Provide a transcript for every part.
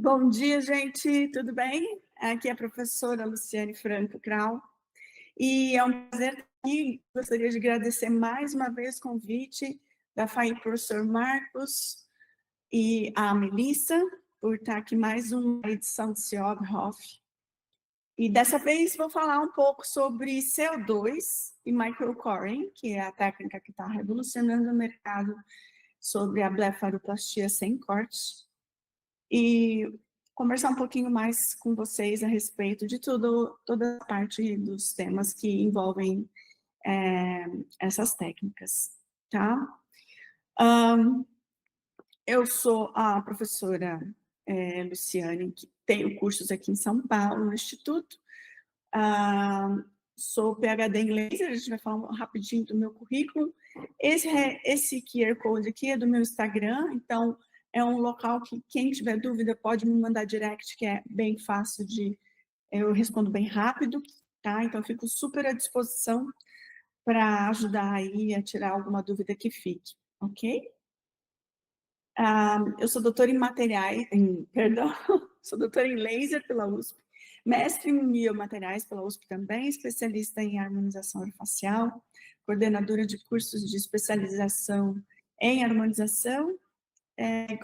Bom dia, gente, tudo bem? Aqui é a professora Luciane Franco Krau, e é um prazer estar aqui. Gostaria de agradecer mais uma vez o convite da FAI Professor Marcos e a Melissa por estar aqui mais uma edição do CIOB Hoff. E dessa vez vou falar um pouco sobre CO2 e microcoring, que é a técnica que está revolucionando o mercado sobre a blefaroplastia sem corte. E conversar um pouquinho mais com vocês a respeito de toda a parte dos temas que envolvem essas técnicas, tá? Eu sou a professora Luciane, que tenho cursos aqui em São Paulo, no Instituto. Ah, Sou PhD em laser, a gente vai falar rapidinho do meu currículo. Esse QR Code aqui é do meu Instagram, então é um local que quem tiver dúvida pode me mandar direct, que é bem fácil eu respondo bem rápido, tá? Então eu fico super à disposição para ajudar aí a tirar alguma dúvida que fique, ok? Eu sou doutora em materiais, perdão, sou doutora em laser pela USP, mestre em biomateriais pela USP também, especialista em harmonização orofacial, coordenadora de cursos de especialização em harmonização,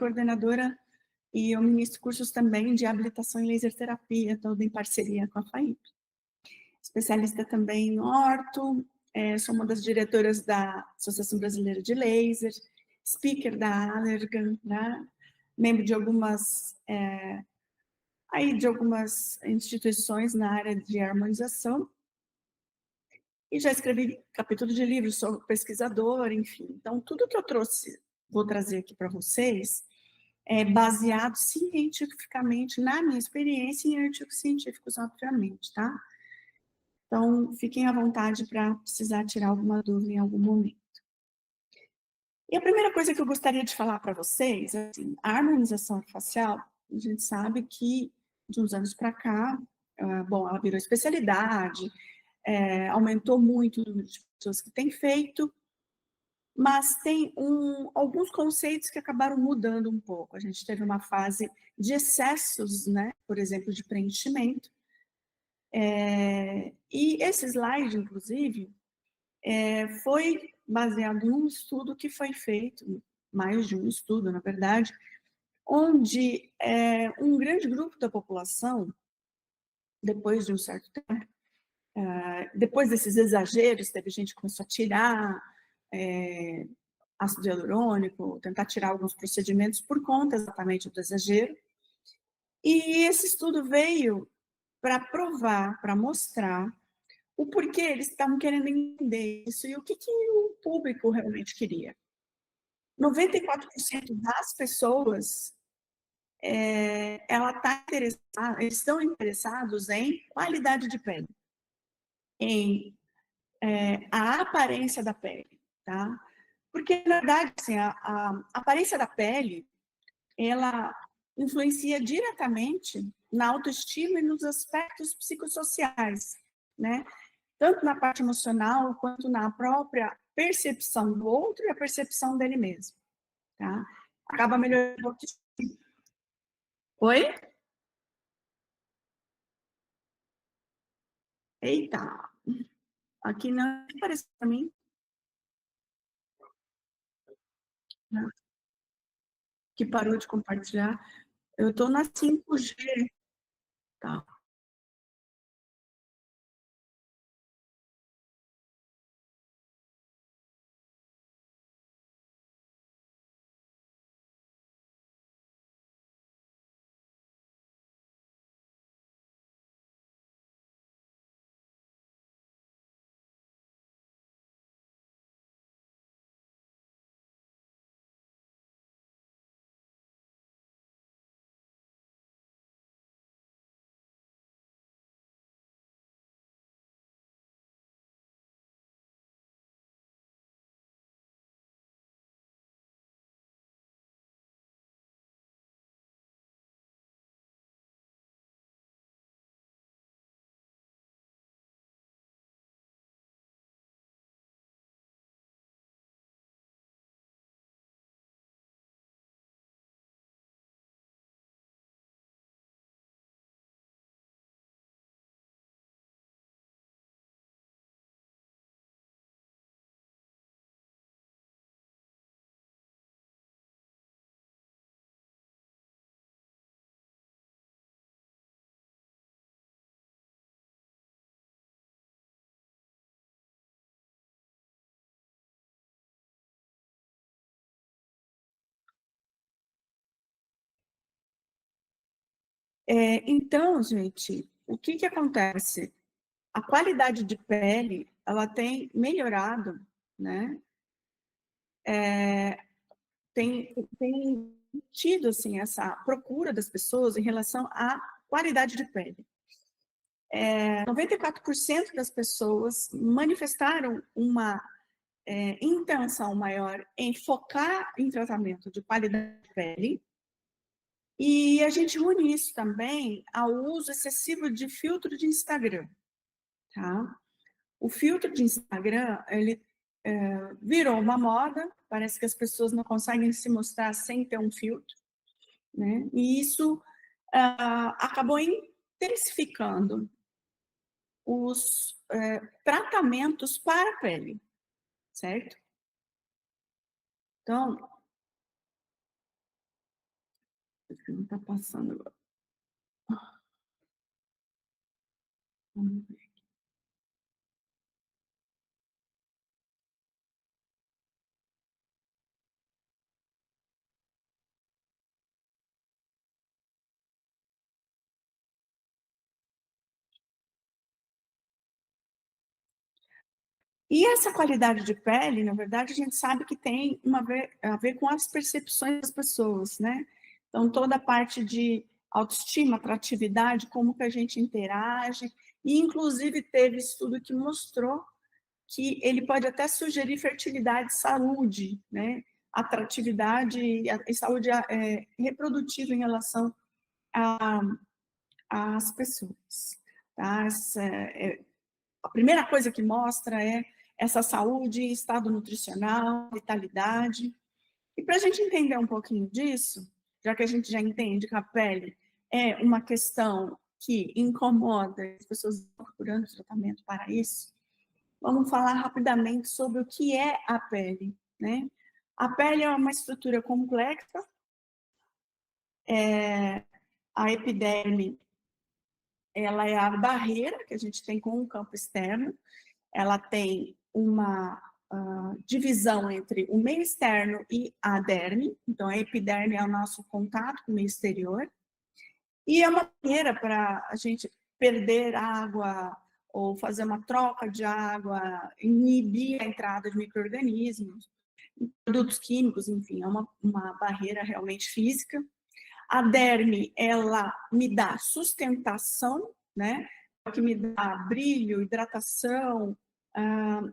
coordenadora e eu ministro cursos também de habilitação em laser terapia, toda em parceria com a FAIP. Especialista também em orto, sou uma das diretoras da Associação Brasileira de Laser, speaker da Allergan, né? Membro de algumas instituições na área de harmonização, e já escrevi capítulo de livros, sou pesquisadora, enfim. Então, tudo que eu vou trazer aqui para vocês, é baseado cientificamente na minha experiência e em artigos científicos, obviamente, tá? Então, fiquem à vontade para precisar tirar alguma dúvida em algum momento. E a primeira coisa que eu gostaria de falar para vocês, é assim, a harmonização facial, a gente sabe que de uns anos para cá, bom, ela virou especialidade, aumentou muito o número de pessoas que têm feito, mas tem alguns conceitos que acabaram mudando um pouco. A gente teve uma fase de excessos, né, por exemplo, de preenchimento, e esse slide, inclusive, foi baseado num estudo que foi feito, mais de um estudo, na verdade, onde um grande grupo da população, depois de um certo tempo, depois desses exageros, teve gente que começou a tirar ácido hialurônico, tentar tirar alguns procedimentos por conta exatamente do exagero, e esse estudo veio para provar, para mostrar o porquê eles estavam querendo entender isso e o que o público realmente queria. 94% das pessoas eles estão interessados em qualidade de pele, em a aparência da pele, tá? Porque, na verdade, assim, a aparência da pele, ela influencia diretamente na autoestima e nos aspectos psicossociais, né? Tanto na parte emocional, quanto na própria percepção do outro e a percepção dele mesmo, tá? Acaba melhorando a autoestima. Oi? Eita, aqui não apareceu para mim, né, que parou de compartilhar. Eu estou na 5G, tá? Então, gente, o que que acontece? A qualidade de pele, ela tem melhorado, né? Tem tido, assim, essa procura das pessoas em relação à qualidade de pele. 94% das pessoas manifestaram uma intenção maior em focar em tratamento de qualidade de pele, e a gente une isso também ao uso excessivo de filtro de Instagram, tá? O filtro de Instagram, ele virou uma moda, parece que as pessoas não conseguem se mostrar sem ter um filtro, né? E isso acabou intensificando os tratamentos para a pele, certo? Então, não está passando agora. Vamos ver. E essa qualidade de pele, na verdade, a gente sabe que tem a ver com as percepções das pessoas, né? Então, toda a parte de autoestima, atratividade, como que a gente interage, e inclusive teve estudo que mostrou que ele pode até sugerir fertilidade e saúde, né? Atratividade e saúde reprodutiva em relação às pessoas. Tá? A primeira coisa que mostra é essa saúde, estado nutricional, vitalidade. E para a gente entender um pouquinho disso, já que a gente já entende que a pele é uma questão que incomoda, as pessoas estão procurando tratamento para isso, vamos falar rapidamente sobre o que é a pele, né? A pele é uma estrutura complexa, a epiderme, ela é a barreira que a gente tem com o campo externo, ela tem uma divisão entre o meio externo e a derme, então a epiderme é o nosso contato com o meio exterior, e é uma maneira para a gente perder água ou fazer uma troca de água, inibir a entrada de micro-organismos, produtos químicos, enfim, é uma barreira realmente física. A derme, ela me dá sustentação, né? É o que me dá brilho, hidratação,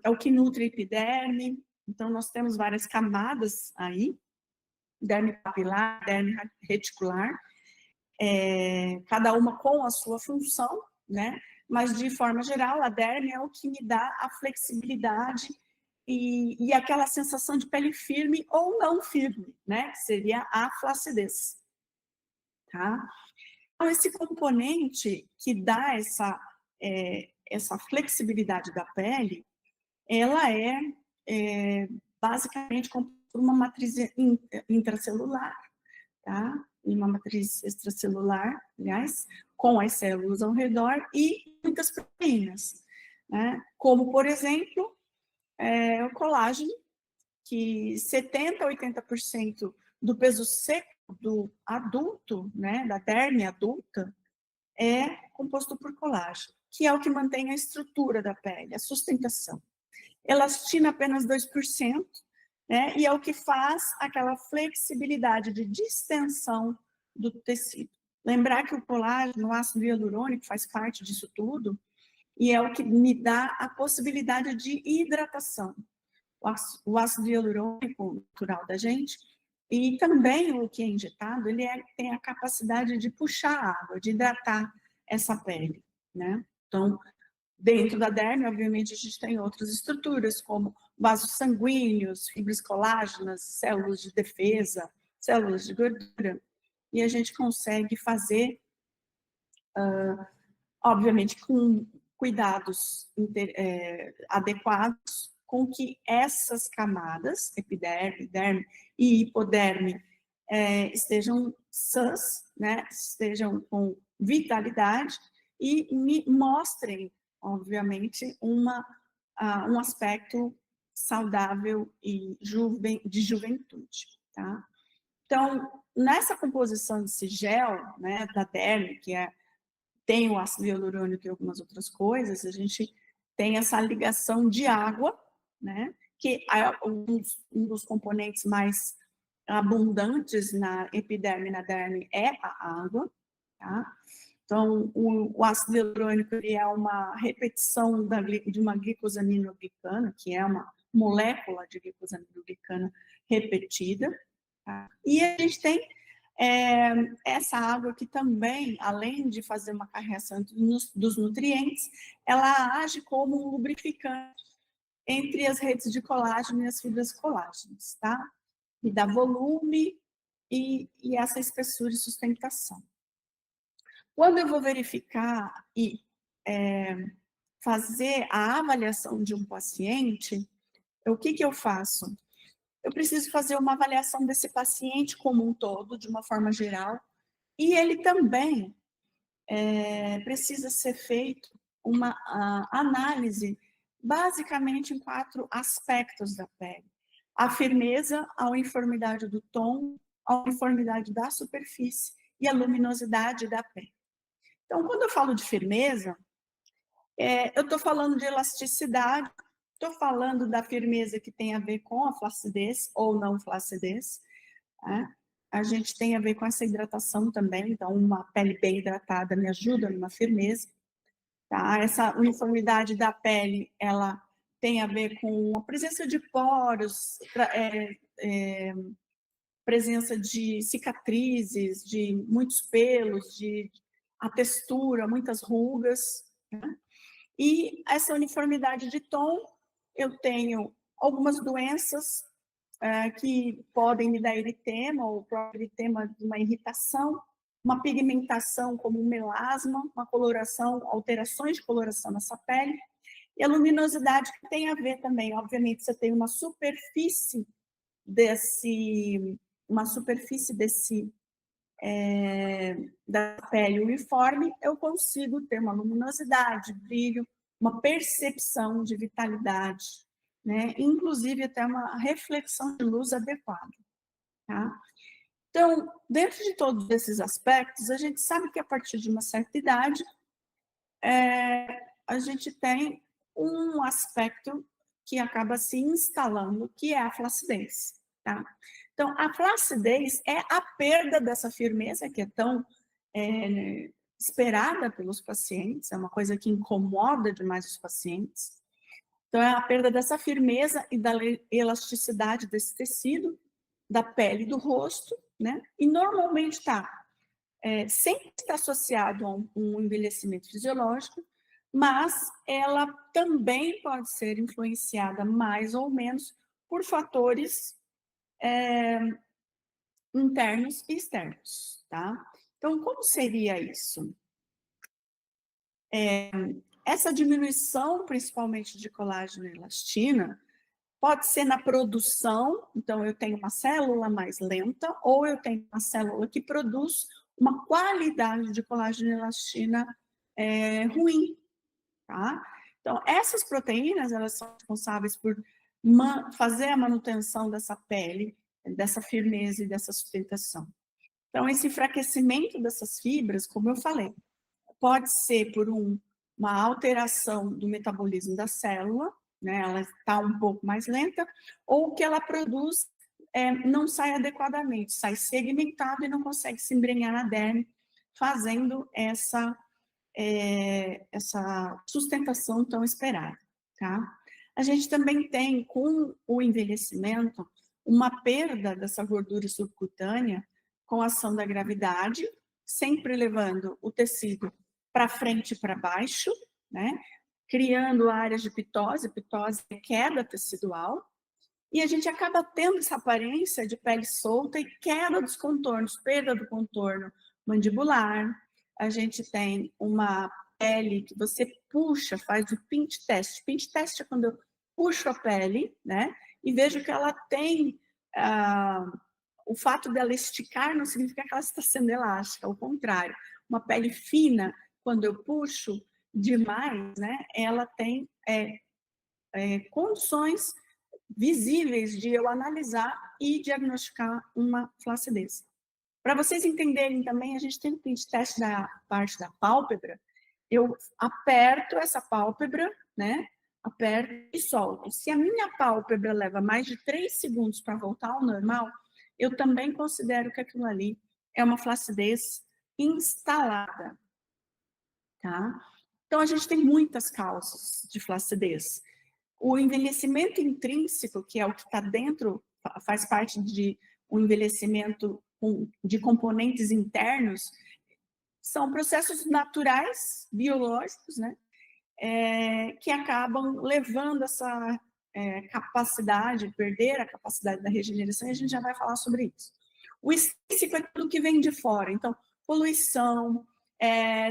é o que nutre a epiderme. Então, nós temos várias camadas aí, derme papilar, derme reticular, cada uma com a sua função, né? Mas, de forma geral, a derme é o que me dá a flexibilidade e aquela sensação de pele firme ou não firme, né? Que seria a flacidez, tá? Então, esse componente que dá essa flexibilidade da pele, ela basicamente composta por uma matriz intracelular, tá? E uma matriz extracelular, aliás, com as células ao redor e muitas proteínas, né? Como, por exemplo, o colágeno, que 70% a 80% do peso seco do adulto, né, da derme adulta, é composto por colágeno, que é o que mantém a estrutura da pele, a sustentação. Elastina apenas 2%, né, e é o que faz aquela flexibilidade de distensão do tecido. Lembrar que o colágeno, o ácido hialurônico, faz parte disso tudo, e é o que me dá a possibilidade de hidratação. O ácido hialurônico natural da gente, e também o que é injetado, ele tem a capacidade de puxar água, de hidratar essa pele, né? Então, dentro da derme, obviamente, a gente tem outras estruturas, como vasos sanguíneos, fibras colágenas, células de defesa, células de gordura, e a gente consegue fazer, obviamente, com cuidados adequados, com que essas camadas, epiderme, derme e hipoderme, estejam sãs, né, estejam com vitalidade e me mostrem, obviamente, um aspecto saudável e de juventude, tá? Então, nessa composição desse gel, né, da derme, que tem o ácido hialurônico e algumas outras coisas, a gente tem essa ligação de água, né, que é um dos componentes mais abundantes na epiderme e na derme é a água, tá? Então, o ácido hialurônico ele é uma repetição de uma glicosaminoglicana, que é uma molécula de glicosaminoglicana repetida. Tá? E a gente tem essa água que também, além de fazer uma carreação dos nutrientes, ela age como um lubrificante entre as redes de colágeno e as fibras colágenas, tá? E dá volume e essa espessura e sustentação. Quando eu vou verificar e fazer a avaliação de um paciente, o que eu faço? Eu preciso fazer uma avaliação desse paciente como um todo, de uma forma geral, e ele também precisa ser feito uma análise basicamente em 4 aspectos da pele. A firmeza, a uniformidade do tom, a uniformidade da superfície e a luminosidade da pele. Então, quando eu falo de firmeza, eu estou falando de elasticidade, estou falando da firmeza que tem a ver com a flacidez ou não flacidez, né? A gente tem a ver com essa hidratação também, então uma pele bem hidratada me ajuda numa firmeza, tá? Essa uniformidade da pele, ela tem a ver com a presença de poros, presença de cicatrizes, de muitos pelos, de a textura, muitas rugas, né? E essa uniformidade de tom, eu tenho algumas doenças que podem me dar eritema, ou o próprio eritema de uma irritação, uma pigmentação como um melasma, uma coloração, alterações de coloração nessa pele, e a luminosidade que tem a ver também, obviamente, você tem uma superfície da pele uniforme, eu consigo ter uma luminosidade, brilho, uma percepção de vitalidade, né? Inclusive até uma reflexão de luz adequada, tá? Então, dentro de todos esses aspectos, a gente sabe que a partir de uma certa idade, a gente tem um aspecto que acaba se instalando, que é a flacidez, tá? Então, a flacidez é a perda dessa firmeza que é tão esperada pelos pacientes, é uma coisa que incomoda demais os pacientes. Então, é a perda dessa firmeza e da elasticidade desse tecido, da pele do rosto, né? E normalmente sempre está associado a um envelhecimento fisiológico, mas ela também pode ser influenciada mais ou menos por fatores internos e externos, tá? Então, como seria isso? Essa diminuição, principalmente de colágeno e elastina, pode ser na produção, então eu tenho uma célula mais lenta, ou eu tenho uma célula que produz uma qualidade de colágeno e elastina ruim, tá? Então, essas proteínas, elas são responsáveis por fazer a manutenção dessa pele, dessa firmeza e dessa sustentação. Então, esse enfraquecimento dessas fibras, como eu falei, pode ser por uma alteração do metabolismo da célula, né? Ela está um pouco mais lenta, ou que ela produz não sai adequadamente, sai segmentado e não consegue se embrenhar na derme, fazendo essa sustentação tão esperada, tá? A gente também tem, com o envelhecimento, uma perda dessa gordura subcutânea com a ação da gravidade, sempre levando o tecido para frente e para baixo, né? Criando áreas de pitose é queda tecidual, e a gente acaba tendo essa aparência de pele solta e queda dos contornos, perda do contorno mandibular. A gente tem uma pele que você puxa, faz o pinch test. Pinch test é quando eu puxo a pele, né? E vejo que ela tem o fato dela esticar não significa que ela está sendo elástica, ao contrário. Uma pele fina, quando eu puxo demais, né? Ela tem condições visíveis de eu analisar e diagnosticar uma flacidez. Para vocês entenderem também, a gente tem um teste da parte da pálpebra, eu aperto essa pálpebra, né? Aperto e solto. Se a minha pálpebra leva mais de 3 segundos para voltar ao normal, eu também considero que aquilo ali é uma flacidez instalada, tá? Então, a gente tem muitas causas de flacidez. O envelhecimento intrínseco, que é o que está dentro, faz parte de um envelhecimento de componentes internos, são processos naturais, biológicos, né? Que acabam levando essa capacidade, perder a capacidade da regeneração, e a gente já vai falar sobre isso. O extrínseco é tudo que vem de fora, então, poluição,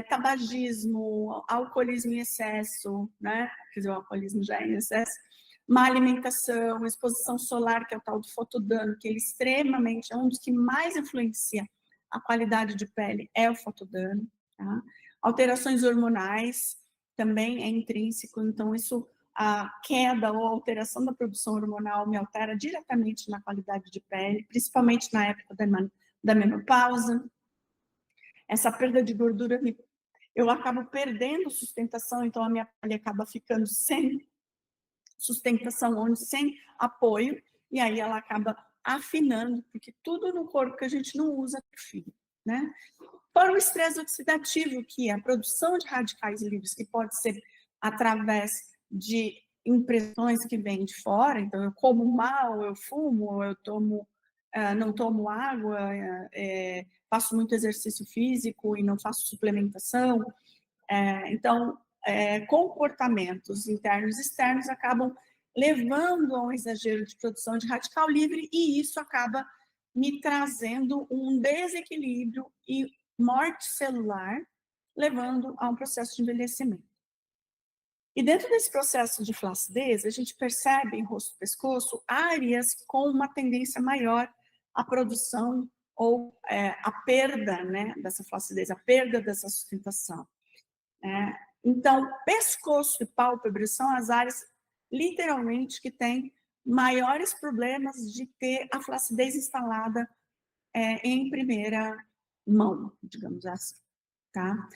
tabagismo, alcoolismo em excesso, né? Quer dizer, o alcoolismo já é em excesso, má alimentação, exposição solar, que é o tal do fotodano, que ele extremamente, é um dos que mais influencia a qualidade de pele, é o fotodano, tá? Alterações hormonais, também é intrínseco, então isso, a queda ou alteração da produção hormonal me altera diretamente na qualidade de pele, principalmente na época da menopausa. Essa perda de gordura, eu acabo perdendo sustentação, então a minha pele acaba ficando sem sustentação, sem apoio, e aí ela acaba afinando, porque tudo no corpo que a gente não usa é fino, né? Para o estresse oxidativo, que é a produção de radicais livres, que pode ser através de impressões que vêm de fora, então eu como mal, eu fumo, eu não tomo água, faço muito exercício físico e não faço suplementação. Então, comportamentos internos e externos acabam levando a um exagero de produção de radical livre e isso acaba me trazendo um desequilíbrio e morte celular, levando a um processo de envelhecimento. E dentro desse processo de flacidez, a gente percebe em rosto e pescoço áreas com uma tendência maior à produção ou à perda, né, dessa flacidez, a perda dessa sustentação. Então, pescoço e pálpebra são as áreas, literalmente, que têm maiores problemas de ter a flacidez instalada em primeira mão, digamos assim, tá?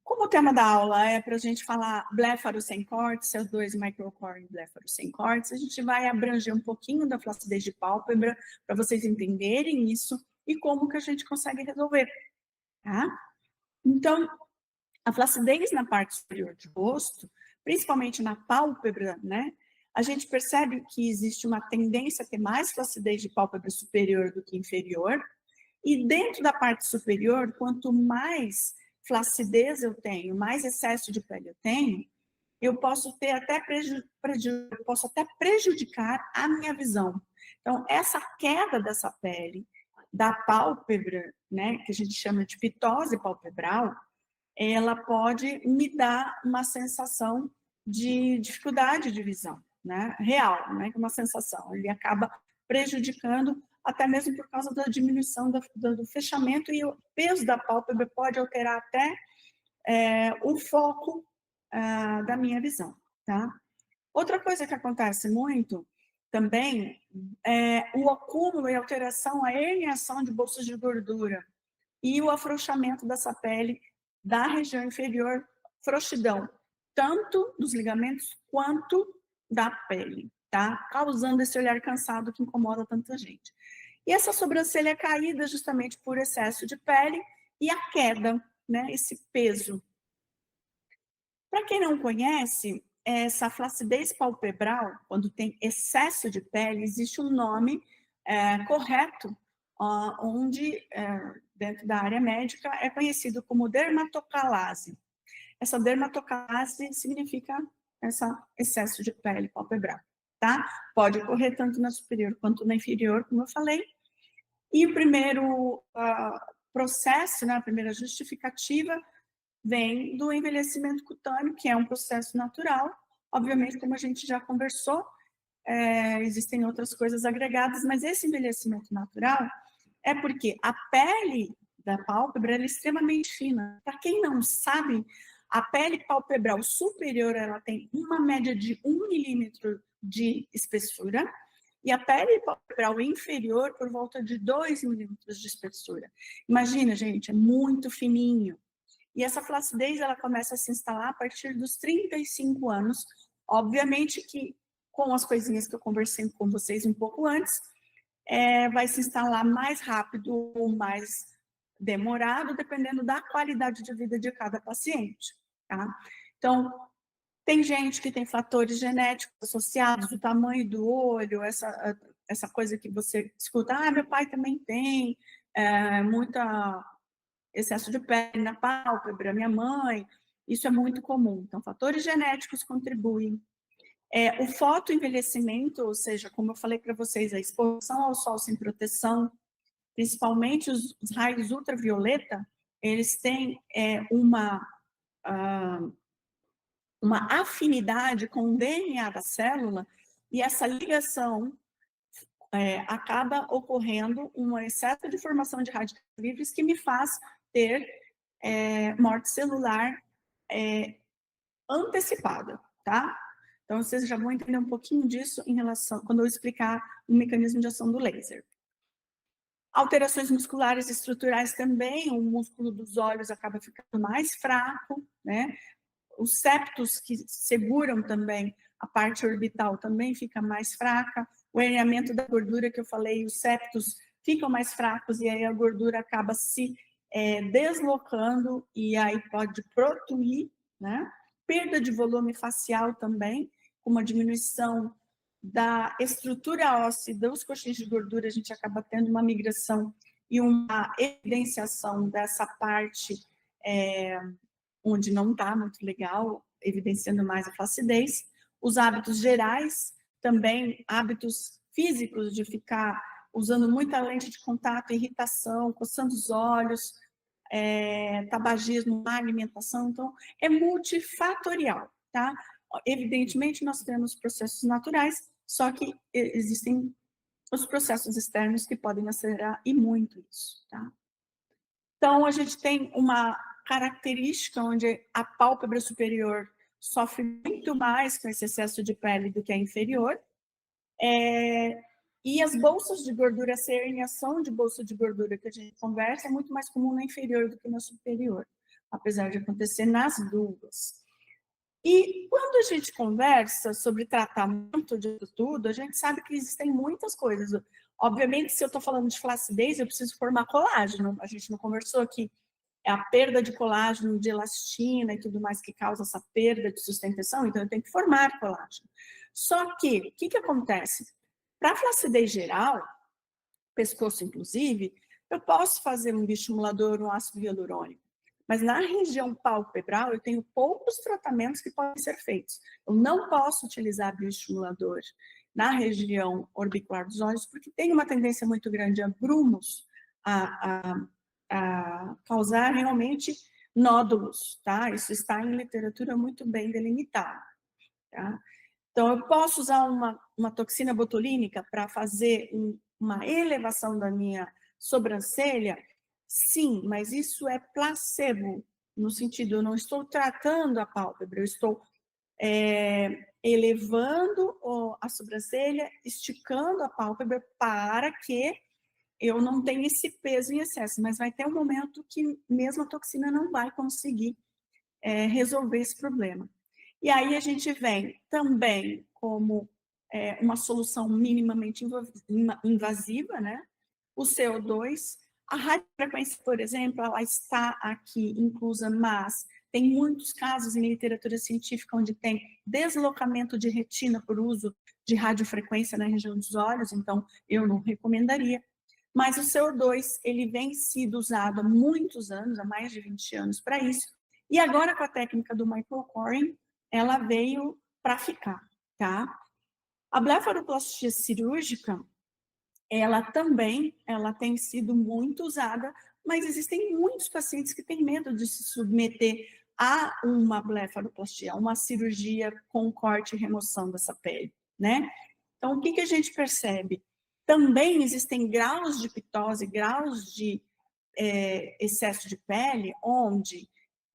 Como o tema da aula é para a gente falar bléfaro sem cortes, CO2 microcore e bléfaro sem cortes, a gente vai abranger um pouquinho da flacidez de pálpebra para vocês entenderem isso e como que a gente consegue resolver, tá? Então, a flacidez na parte superior do rosto, principalmente na pálpebra, né? A gente percebe que existe uma tendência a ter mais flacidez de pálpebra superior do que inferior, e dentro da parte superior, quanto mais flacidez eu tenho, mais excesso de pele eu tenho, eu posso ter até prejudicar a minha visão. Então, essa queda dessa pele, da pálpebra, né, que a gente chama de pitose palpebral, ela pode me dar uma sensação de dificuldade de visão, né, real, né, uma sensação. Ele acaba prejudicando até mesmo por causa da diminuição do fechamento, e o peso da pálpebra pode alterar até o foco da minha visão, tá? Outra coisa que acontece muito também é o acúmulo e alteração, a herniação de bolsas de gordura e o afrouxamento dessa pele da região inferior, frouxidão, tanto dos ligamentos quanto da pele, tá? Causando esse olhar cansado que incomoda tanta gente. E essa sobrancelha caída justamente por excesso de pele e a queda, né? Esse peso. Para quem não conhece, essa flacidez palpebral, quando tem excesso de pele, existe um nome correto, onde, dentro da área médica, é conhecido como dermatocalase. Essa dermatocalase significa esse excesso de pele palpebral, tá? Pode ocorrer tanto na superior quanto na inferior, como eu falei. E o primeiro processo, né, a primeira justificativa, vem do envelhecimento cutâneo, que é um processo natural. Obviamente, como a gente já conversou, existem outras coisas agregadas, mas esse envelhecimento natural é porque a pele da pálpebra é extremamente fina. Para quem não sabe, A pele palpebral superior, ela tem uma média de 1 milímetro de espessura, e a pele palpebral inferior por volta de 2 milímetros de espessura. Imagina, gente, é muito fininho. E essa flacidez, ela começa a se instalar a partir dos 35 anos. Obviamente que, com as coisinhas que eu conversei com vocês um pouco antes, vai se instalar mais rápido ou mais demorado, dependendo da qualidade de vida de cada paciente, tá? Então, tem gente que tem fatores genéticos associados, o tamanho do olho, essa coisa que você escuta, meu pai também tem, muita excesso de pele na pálpebra, minha mãe, isso é muito comum. Então, fatores genéticos contribuem. O fotoenvelhecimento, ou seja, como eu falei para vocês, a exposição ao sol sem proteção, principalmente os raios ultravioleta, eles têm uma afinidade com o DNA da célula, e essa ligação acaba ocorrendo um excesso de formação de radicais livres que me faz ter morte celular antecipada, tá? Então, vocês já vão entender um pouquinho disso em relação, quando eu explicar o mecanismo de ação do laser. Alterações musculares e estruturais também, o músculo dos olhos acaba ficando mais fraco, né? Os septos que seguram também a parte orbital também fica mais fraca, o alinhamento da gordura que eu falei, os septos ficam mais fracos e aí a gordura acaba se deslocando e aí pode protuir, né? Perda de volume facial também, com uma diminuição da estrutura óssea dos coxins de gordura, a gente acaba tendo uma migração e uma evidenciação dessa parte onde não está muito legal, evidenciando mais a flacidez. Os hábitos gerais, também hábitos físicos de ficar usando muita lente de contato, irritação, coçando os olhos, tabagismo, má alimentação, então é multifatorial, tá? Evidentemente, nós temos processos naturais, só que existem os processos externos que podem acelerar e muito isso, tá? Então, a gente tem uma característica onde a pálpebra superior sofre muito mais com esse excesso de pele do que a inferior, e as bolsas de gordura, essa herniação de bolsa de gordura que a gente conversa, é muito mais comum na inferior do que na superior, apesar de acontecer nas duas. E quando a gente conversa sobre tratamento de tudo, a gente sabe que existem muitas coisas. Obviamente, se eu estou falando de flacidez, eu preciso formar colágeno. A gente não conversou aqui. É a perda de colágeno, de elastina e tudo mais que causa essa perda de sustentação, então eu tenho que formar colágeno. Só que, o que acontece? Para a flacidez geral, pescoço inclusive, eu posso fazer um bioestimulador, um ácido hialurônico. Mas na região palpebral, eu tenho poucos tratamentos que podem ser feitos. Eu não posso utilizar bioestimulador na região orbicular dos olhos, porque tem uma tendência muito grande a grumos, a causar realmente nódulos, tá? Isso está em literatura muito bem delimitado, tá? Então, eu posso usar uma toxina botulínica para fazer uma elevação da minha sobrancelha? Sim, mas isso é placebo, no sentido, eu não estou tratando a pálpebra, eu estou elevando a sobrancelha, esticando a pálpebra para que eu não tenha esse peso em excesso, mas vai ter um momento que mesmo a toxina não vai conseguir resolver esse problema. E aí a gente vem também como uma solução minimamente invasiva, né? O CO2, a radiofrequência, por exemplo, ela está aqui inclusa, mas tem muitos casos em literatura científica onde tem deslocamento de retina por uso de radiofrequência na região dos olhos, então eu não recomendaria. Mas o CO2, ele vem sido usado há muitos anos, há mais de 20 anos para isso, e agora com a técnica do microcoring, ela veio para ficar, tá? A blefaroplastia cirúrgica, ela tem sido muito usada, mas existem muitos pacientes que têm medo de se submeter a uma blefaroplastia, a uma cirurgia com corte e remoção dessa pele, né? Então, o que a gente percebe? Também existem graus de pitose, graus de excesso de pele, onde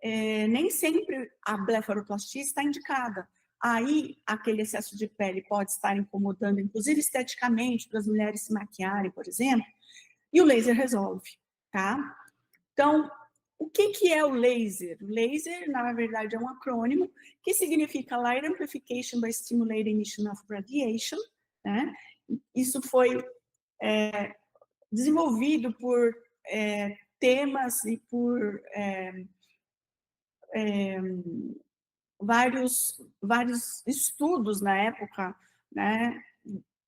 nem sempre a blefaroplastia está indicada. Aí, aquele excesso de pele pode estar incomodando, inclusive esteticamente, para as mulheres se maquiarem, por exemplo, e o laser resolve, tá? Então, o que é o laser? O laser, na verdade, é um acrônimo que significa Light Amplification by Stimulated Emission of Radiation, né? Isso foi desenvolvido por temas e por vários estudos na época, né?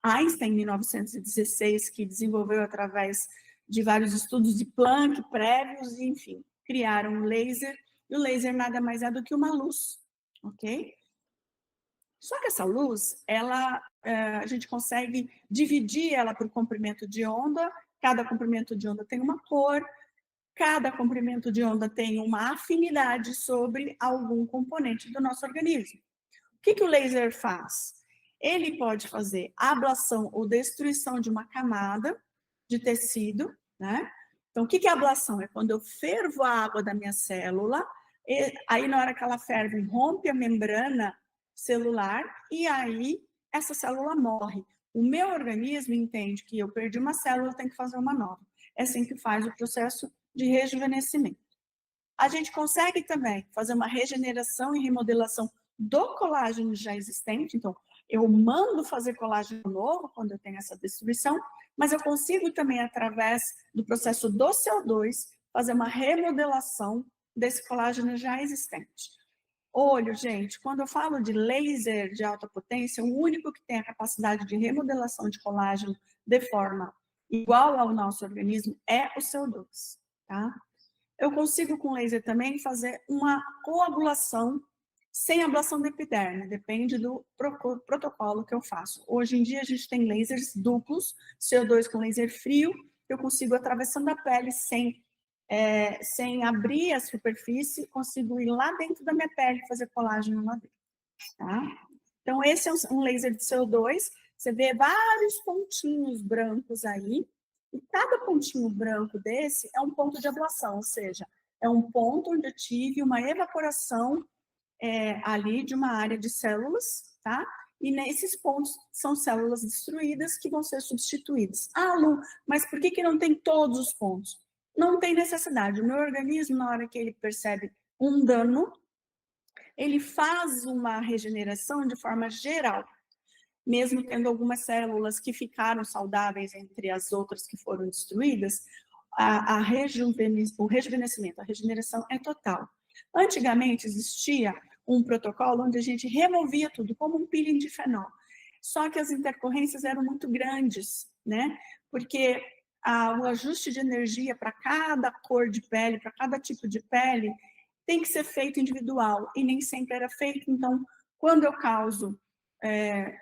Einstein, em 1916, que desenvolveu através de vários estudos de Planck prévios, e, enfim, criaram um laser, e o laser nada mais é do que uma luz, ok? Só que essa luz, a gente consegue dividir ela por comprimento de onda, cada comprimento de onda tem uma cor, cada comprimento de onda tem uma afinidade sobre algum componente do nosso organismo. O que o laser faz? Ele pode fazer ablação ou destruição de uma camada de tecido, né? Então, o que é ablação? É quando eu fervo a água da minha célula, aí na hora que ela ferve, rompe a membrana celular, e aí essa célula morre. O meu organismo entende que eu perdi uma célula, tem que fazer uma nova. É assim que faz o processo de rejuvenescimento. A gente consegue também fazer uma regeneração e remodelação do colágeno já existente, então eu mando fazer colágeno novo quando eu tenho essa destruição, mas eu consigo também, através do processo do CO2, fazer uma remodelação desse colágeno já existente. Olho, gente, quando eu falo de laser de alta potência, o único que tem a capacidade de remodelação de colágeno de forma igual ao nosso organismo é o CO2, tá? Eu consigo com laser também fazer uma coagulação sem ablação da epiderme, depende do protocolo que eu faço. Hoje em dia a gente tem lasers duplos, CO2 com laser frio, eu consigo atravessando a pele sem abrir a superfície, consigo ir lá dentro da minha pele e fazer colágeno lá dentro, tá? Então esse é um laser de CO2, você vê vários pontinhos brancos aí, e cada pontinho branco desse é um ponto de ablação, ou seja, é um ponto onde eu tive uma evaporação ali de uma área de células, tá? E nesses pontos são células destruídas que vão ser substituídas. Ah, Lu, mas por que não tem todos os pontos? Não tem necessidade. O meu organismo, na hora que ele percebe um dano, ele faz uma regeneração de forma geral, mesmo tendo algumas células que ficaram saudáveis entre as outras que foram destruídas, o rejuvenescimento, a regeneração é total. Antigamente existia um protocolo onde a gente removia tudo, como um peeling de fenol. Só que as intercorrências eram muito grandes, né? Porque o ajuste de energia para cada cor de pele, para cada tipo de pele, tem que ser feito individual, e nem sempre era feito. Então, quando eu causo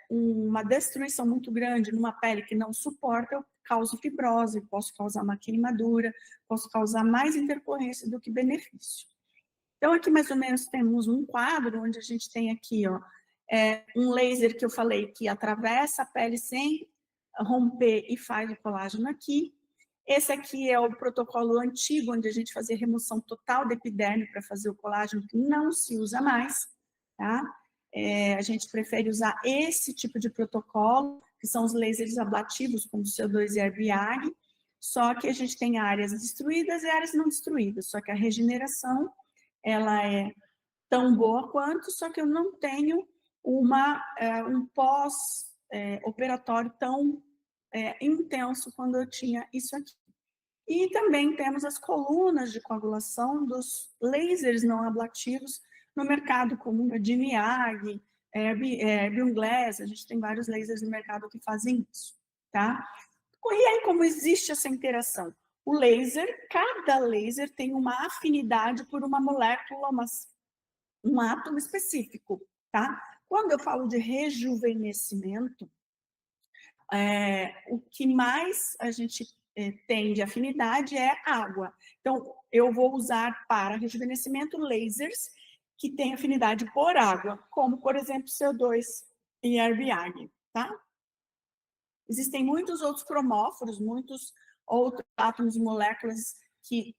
uma destruição muito grande numa pele que não suporta, eu causo fibrose, posso causar uma queimadura, posso causar mais intercorrência do que benefício. Então, aqui mais ou menos temos um quadro onde a gente tem aqui, ó, um laser que eu falei que atravessa a pele sem romper e faz o colágeno aqui. Esse aqui é o protocolo antigo, onde a gente fazia remoção total da epiderme para fazer o colágeno, que não se usa mais, tá? A gente prefere usar esse tipo de protocolo, que são os lasers ablativos, como o CO2 e RBAG, só que a gente tem áreas destruídas e áreas não destruídas, só que a regeneração, ela é tão boa quanto, só que eu não tenho um pós-operatório tão intenso quando eu tinha isso aqui. E também temos as colunas de coagulação dos lasers não ablativos no mercado, como a de Miyagi, Erbium Glass, a gente tem vários lasers no mercado que fazem isso, tá? E aí, como existe essa interação? Cada laser tem uma afinidade por uma molécula, um átomo específico, tá? Quando eu falo de rejuvenescimento, o que mais a gente tem de afinidade é água. Então, eu vou usar para rejuvenescimento lasers que têm afinidade por água, como, por exemplo, CO2 e RBAG, tá? Existem muitos outros cromóforos, muitos outros átomos e moléculas que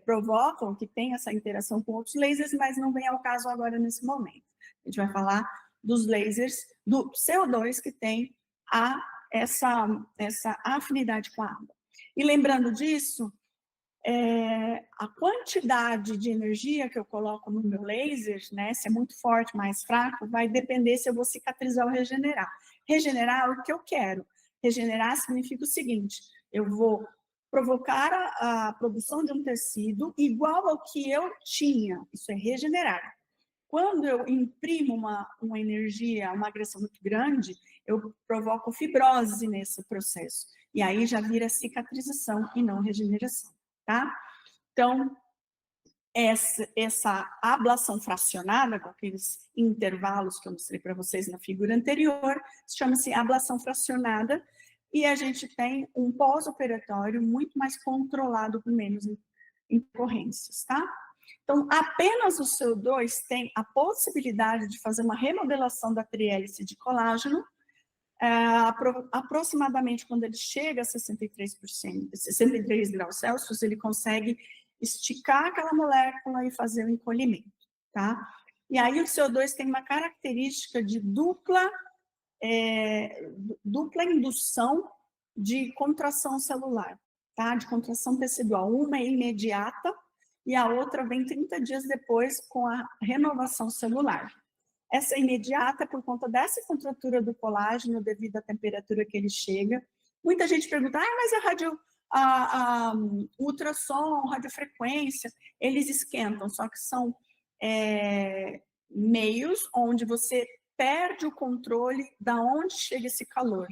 provocam, que tem essa interação com outros lasers, mas não vem ao caso agora nesse momento. A gente vai falar dos lasers, do CO2 que tem essa afinidade com a água. E lembrando disso, a quantidade de energia que eu coloco no meu laser, né, se é muito forte, mais fraco, vai depender se eu vou cicatrizar ou regenerar. Regenerar é o que eu quero. Regenerar significa o seguinte, eu vou provocar a produção de um tecido igual ao que eu tinha, isso é regenerar. Quando eu imprimo uma energia, uma agressão muito grande, eu provoco fibrose nesse processo. E aí já vira cicatrização e não regeneração, tá? Então, essa ablação fracionada, com aqueles intervalos que eu mostrei para vocês na figura anterior, chama-se ablação fracionada, e a gente tem um pós-operatório muito mais controlado, com menos intercorrências, tá? Então, apenas o CO2 tem a possibilidade de fazer uma remodelação da trihélice de colágeno, aproximadamente quando ele chega a 63%, 63 graus Celsius, ele consegue esticar aquela molécula e fazer o encolhimento, tá? E aí o CO2 tem uma característica de dupla indução de contração celular, tá? De contração tecidual. Uma é imediata e a outra vem 30 dias depois com a renovação celular. Essa imediata é por conta dessa contratura do colágeno devido à temperatura que ele chega. Muita gente pergunta, mas a ultrassom, radiofrequência, eles esquentam, só que são meios onde você perde o controle da onde chega esse calor.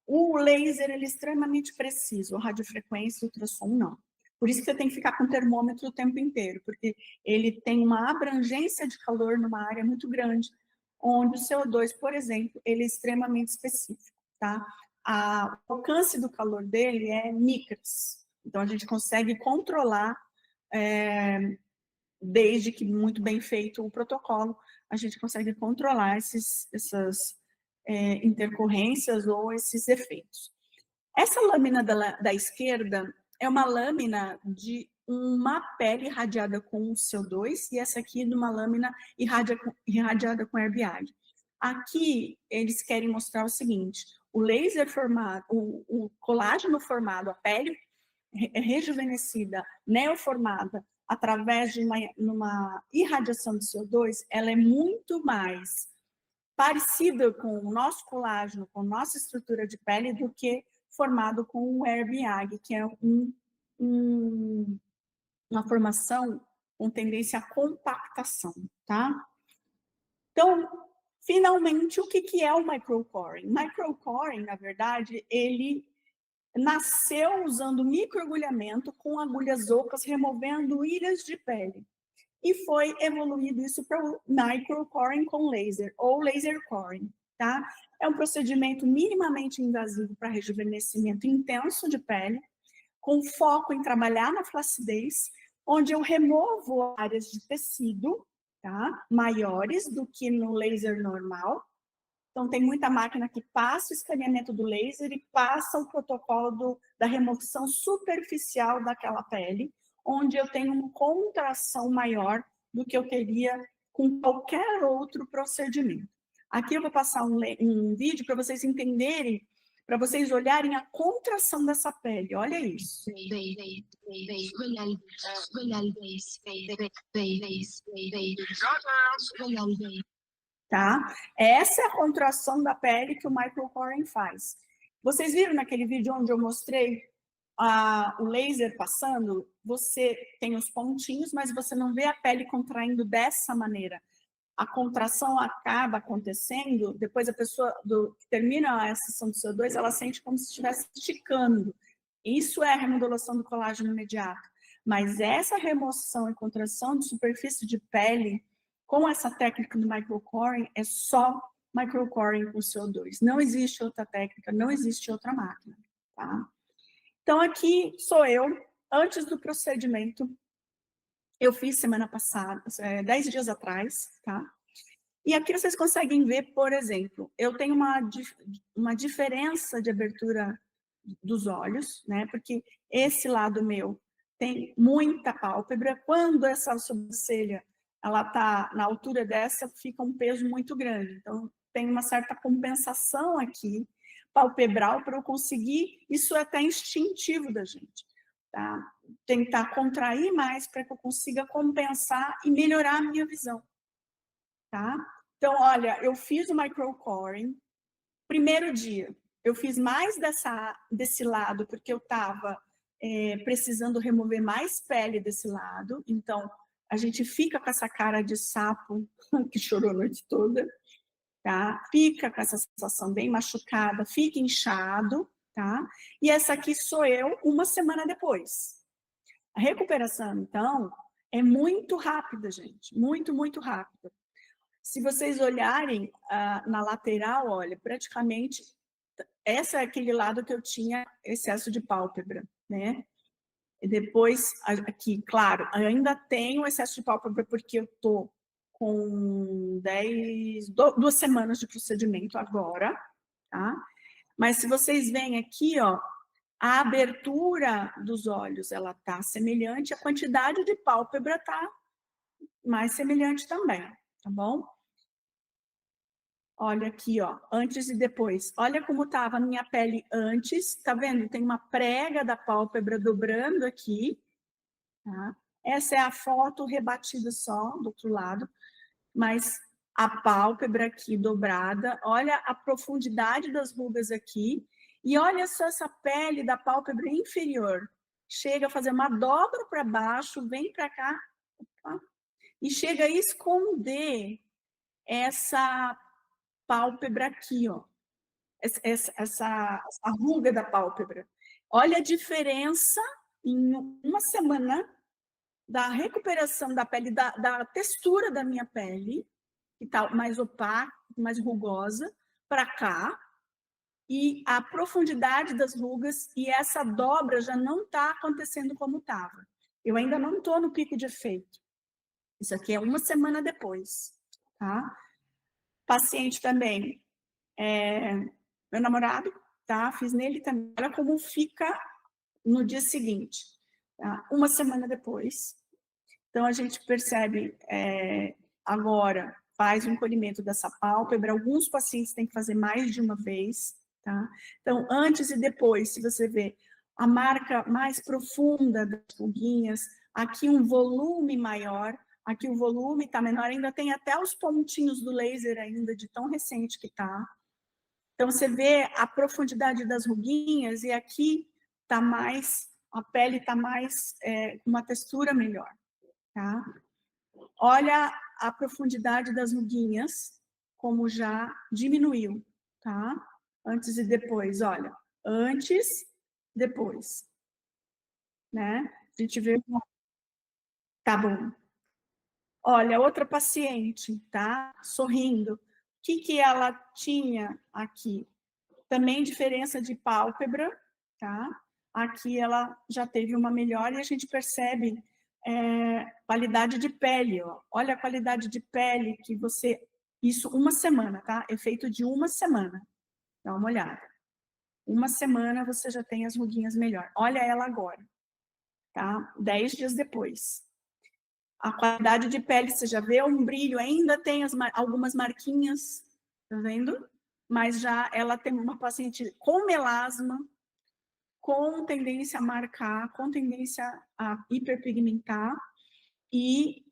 O laser, ele é extremamente preciso, a radiofrequência e o ultrassom não. Por isso que você tem que ficar com o termômetro o tempo inteiro, porque ele tem uma abrangência de calor numa área muito grande, onde o CO2, por exemplo, ele é extremamente específico, tá? O alcance do calor dele é micras. Então, a gente consegue controlar, desde que muito bem feito o protocolo, a gente consegue controlar essas intercorrências ou esses efeitos. Essa lâmina da esquerda é uma lâmina de uma pele irradiada com CO2 e essa aqui de uma lâmina irradiada com RBI. Aqui eles querem mostrar o seguinte, o laser formado, o colágeno formado, a pele rejuvenescida, neoformada, através de uma irradiação de CO2, ela é muito mais parecida com o nosso colágeno, com a nossa estrutura de pele, do que formado com o RBI, que é uma formação com tendência à compactação, tá? Então, finalmente, o que é o microcoring? Microcoring, na verdade, ele nasceu usando microagulhamento com agulhas ocas, removendo ilhas de pele. E foi evoluído isso para o microcoring com laser, ou laser coring, tá? É um procedimento minimamente invasivo para rejuvenescimento intenso de pele, com foco em trabalhar na flacidez, onde eu removo áreas de tecido, tá? Maiores do que no laser normal. Então, tem muita máquina que passa o escaneamento do laser e passa o protocolo da remoção superficial daquela pele, onde eu tenho uma contração maior do que eu teria com qualquer outro procedimento. Aqui eu vou passar um vídeo para vocês entenderem, para vocês olharem a contração dessa pele. Olha isso. Tá? Essa é a contração da pele que o microcoring faz. Vocês viram naquele vídeo onde eu mostrei o laser passando? Você tem os pontinhos, mas você não vê a pele contraindo dessa maneira. A contração acaba acontecendo, depois a pessoa que termina a sessão do CO2, ela sente como se estivesse esticando. Isso é a remodelação do colágeno imediato. Mas essa remoção e contração de superfície de pele, com essa técnica do microcoring, é só microcoring com CO2. Não existe outra técnica, não existe outra máquina, tá? Então, aqui sou eu, antes do procedimento. Eu fiz semana passada, 10 dias atrás, tá? E aqui vocês conseguem ver, por exemplo, eu tenho uma diferença de abertura dos olhos, né? Porque esse lado meu tem muita pálpebra. Quando essa sobrancelha ela está na altura dessa, fica um peso muito grande. Então, tem uma certa compensação aqui, palpebral, para eu conseguir, isso é até instintivo da gente, tá? Tentar contrair mais para que eu consiga compensar e melhorar a minha visão, tá? Então, olha, eu fiz o microcoring, primeiro dia, eu fiz mais desse lado, porque eu estava precisando remover mais pele desse lado, então a gente fica com essa cara de sapo que chorou a noite toda, tá? Fica com essa sensação bem machucada, fica inchado, tá? E essa aqui sou eu uma semana depois. A recuperação, então, é muito rápida, gente, muito, muito rápida. Se vocês olharem na lateral, olha, praticamente, esse é aquele lado que eu tinha excesso de pálpebra, né? E depois, aqui, claro, eu ainda tenho excesso de pálpebra porque eu tô com 2 semanas de procedimento agora, tá? Mas se vocês veem aqui, ó, a abertura dos olhos, ela tá semelhante, a quantidade de pálpebra tá mais semelhante também, tá bom? Olha aqui, ó, antes e depois. Olha como estava a minha pele antes, tá vendo? Tem uma prega da pálpebra dobrando aqui, tá? Essa é a foto rebatida só, do outro lado, mas a pálpebra aqui dobrada, olha a profundidade das rugas aqui, e olha só essa pele da pálpebra inferior. Chega a fazer uma dobra para baixo, vem para cá, tá? E chega a esconder essa pálpebra aqui, ó. Essa ruga da pálpebra. Olha a diferença em uma semana da recuperação da pele, da textura da minha pele, que está mais opaca, mais rugosa, para cá, e a profundidade das rugas, e essa dobra já não está acontecendo como estava. Eu ainda não estou no pico de efeito. Isso aqui é uma semana depois, tá? Paciente também, meu namorado, tá? Fiz nele também. Olha como fica no dia seguinte, tá? Uma semana depois. Então, a gente percebe agora, faz o encolhimento dessa pálpebra. Alguns pacientes têm que fazer mais de uma vez, tá? Então, antes e depois, se você vê a marca mais profunda das ruguinhas, aqui um volume maior, aqui o volume está menor, ainda tem até os pontinhos do laser ainda, de tão recente que está. Então, você vê a profundidade das ruguinhas e aqui está mais, a pele está mais, com uma textura melhor, tá? Olha a profundidade das ruguinhas, como já diminuiu, tá? Antes e depois, olha. Antes, depois. Né? A gente vê... Tá bom. Olha, outra paciente, tá? Sorrindo. O que ela tinha aqui? Também diferença de pálpebra, tá? Aqui ela já teve uma melhora e a gente percebe qualidade de pele, ó. Olha a qualidade de pele que você... Isso uma semana, tá? Efeito de uma semana. Dá uma olhada. Uma semana você já tem as ruguinhas melhor. Olha ela agora, tá? 10 dias depois. A qualidade de pele, você já vê um brilho, ainda tem algumas marquinhas, tá vendo? Mas já ela tem uma paciente com melasma, com tendência a marcar, com tendência a hiperpigmentar, e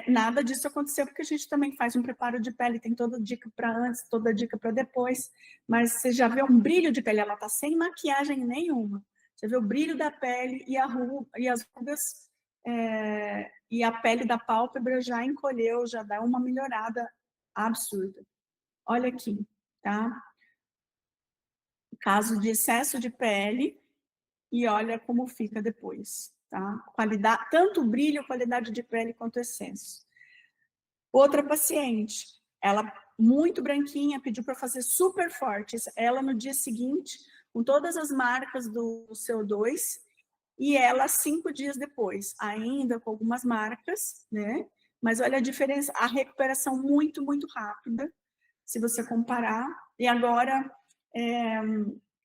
nada disso aconteceu, porque a gente também faz um preparo de pele, tem toda dica para antes, toda dica para depois, mas você já vê um brilho de pele, ela está sem maquiagem nenhuma, você vê o brilho da pele e as rugas, e a pele da pálpebra já encolheu, já dá uma melhorada absurda. Olha aqui, tá? Caso de excesso de pele, e olha como fica depois, tá? Qualidade, tanto brilho, qualidade de pele, quanto excesso. Outra paciente, ela muito branquinha, pediu para fazer super forte. Ela no dia seguinte, com todas as marcas do CO2, e ela 5 dias depois, ainda com algumas marcas, né? Mas olha a diferença, a recuperação muito, muito rápida, se você comparar. E agora,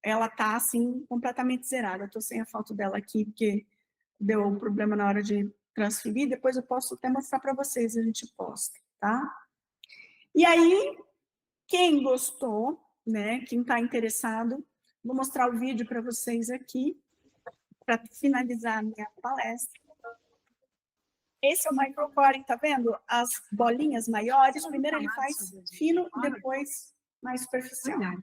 ela tá assim, completamente zerada. Eu tô sem a foto dela aqui, porque deu problema na hora de transferir, depois eu posso até mostrar para vocês, a gente posta, tá? E aí, quem gostou, né, quem está interessado, vou mostrar o vídeo para vocês aqui, para finalizar a minha palestra. Esse é o microcoring, tá vendo? As bolinhas maiores, primeiro ele faz fino, depois mais superficial.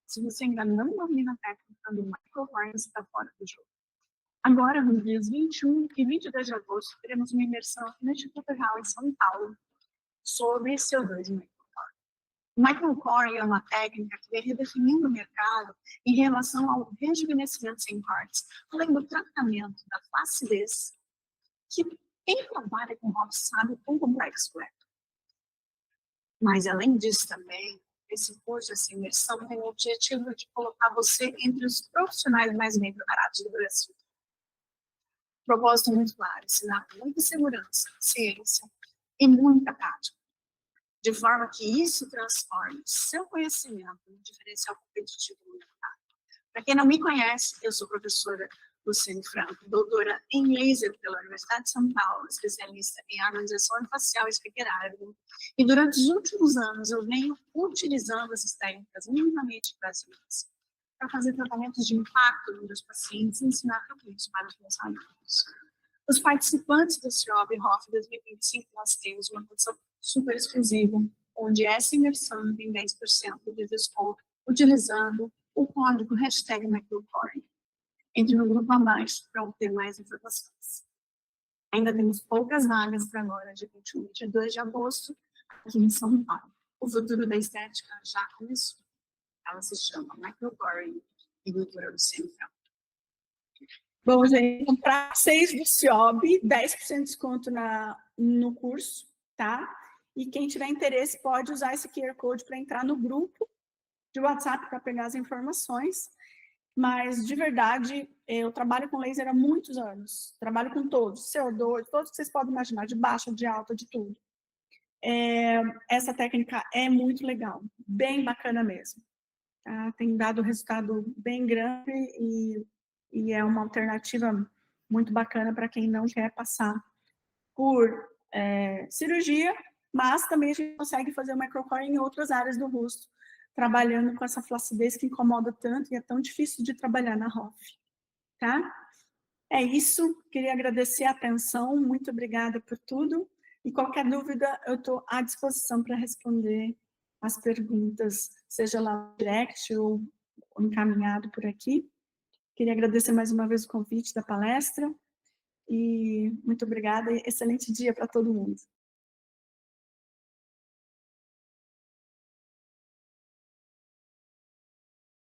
Se você ainda não domina a técnica do microcoring, você está fora do jogo. Agora, nos dias 21 e 22 de agosto, teremos uma imersão no Instituto Real em São Paulo sobre CO2 microcoring. O microcoring é uma técnica que vem redefinindo o mercado em relação ao rejuvenescimento sem cortes, além do tratamento da flacidez, que quem trabalha com rosto sabe o quão complexo é. Mas, além disso também, esse curso, essa imersão, tem o objetivo de colocar você entre os profissionais mais bem preparados do Brasil. Propósito muito claro, ensinar com muita segurança, ciência e muita prática, de forma que isso transforme seu conhecimento em diferencial competitivo no mercado. Para quem não me conhece, eu sou professora Luciane Franco, doutora em laser pela Universidade de São Paulo, especialista em harmonização facial e esfera, e durante os últimos anos eu venho utilizando essas técnicas minimamente brasileiras para fazer tratamentos de impacto nos meus pacientes e ensinar tudo isso para os meus alunos. Os participantes do CIOB Hoff 2025, nós temos uma condição super exclusiva, onde essa imersão tem 10% de desconto, utilizando o código #microcoring. Entre no grupo abaixo para obter mais informações. Ainda temos poucas vagas para agora, de 21 e 22 de agosto, aqui em São Paulo. O futuro da estética já começou. Ela se chama Microcoring e doutora Luciane Franco. Bom, gente, para vocês do CIOB, 10% de desconto no curso, tá? E quem tiver interesse pode usar esse QR Code para entrar no grupo de WhatsApp para pegar as informações. Mas, de verdade, eu trabalho com laser há muitos anos. Trabalho com todos, CO2, todos que vocês podem imaginar, de baixa, de alta, de tudo. Essa técnica é muito legal, bem bacana mesmo. Tá? Tem dado resultado bem grande e é uma alternativa muito bacana para quem não quer passar por cirurgia, mas também a gente consegue fazer o microcoring em outras áreas do rosto, trabalhando com essa flacidez que incomoda tanto e é tão difícil de trabalhar na ROF, tá? É isso, queria agradecer a atenção, muito obrigada por tudo, e qualquer dúvida eu estou à disposição para responder as perguntas, seja lá no direct ou encaminhado por aqui. Queria agradecer mais uma vez o convite da palestra, e muito obrigada, e excelente dia para todo mundo.